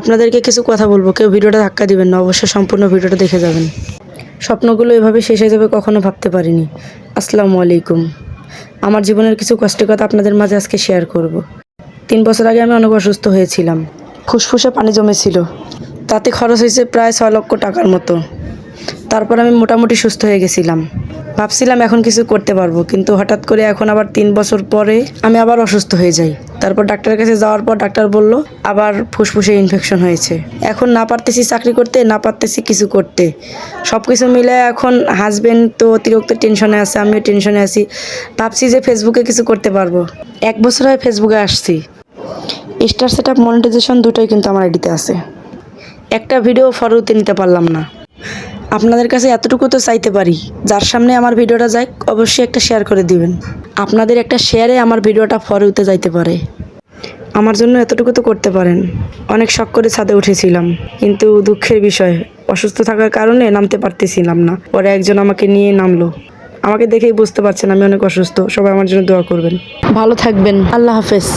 আপনাদেরকে কিছু কথা বলবো, কেউ ভিডিওটা ধাক্কা দিবেন না, অবশ্যই সম্পূর্ণ ভিডিওটা দেখে যাবেন। স্বপ্নগুলো এভাবে শেষ হয়ে যাবে কখনো ভাবতে পারিনি। আসসালামু আলাইকুম। আমার জীবনের কিছু কষ্টের কথা আপনাদের মাঝে আজকে শেয়ার করব। 3 বছর আগে আমি অনেক অসুস্থ হয়েছিলাম। ফুসফুসে পানি জমেছিল, তাতে খরচ হয়েছে প্রায় 6 লক্ষ টাকার মতো। তারপর আমি মোটামুটি সুস্থ হয়ে গেছিলাম, ভাবছিলাম এখন কিছু করতে পারবো, কিন্তু হঠাৎ করে এখন আবার 3 বছর পরে আমি আবার অসুস্থ হয়ে যাই। তারপর ডাক্তারের কাছে যাওয়ার পর ডাক্তার বলল আবার ফুসফুসে ইনফেকশন হয়েছে। এখন না পারতেছি চাকরি করতে, না পারতেছি কিছু করতে। সব কিছু মিলে এখন হাজবেন্ড তো অতিরিক্ত টেনশনে আছে, আমিও টেনশনে আছি। ভাবছি যে ফেসবুকে কিছু করতে পারবো। 1 বছর হয় ফেসবুকে আসছি। স্টার সেটআপ মনিটাইজেশন দুটোই কিন্তু আমার আইডিতে আছে। একটা ভিডিও ফলোতে নিতে পারলাম না। আপনাদের কাছে এতটুকু তো চাইতে পারি, যার সামনে আমার ভিডিওটা যায় অবশ্যই একটা শেয়ার করে দিবেন। আপনাদের একটা শেয়ারে আমার ভিডিওটা ফলোতে যাইতে পারে। আমার জন্য এতটুকু তো করতে পারেন। অনেক শখ করে ছাদে উঠেছিলাম, কিন্তু দুঃখের বিষয় অসুস্থ থাকার কারণে নামতে পারতেছিলাম না। পরে একজন আমাকে নিয়ে নামলো। আমাকে দেখেই বুঝতে পারছেন আমি অনেক অসুস্থ। সবাই আমার জন্য দোয়া করবেন। ভালো থাকবেন। আল্লাহ হাফেজ।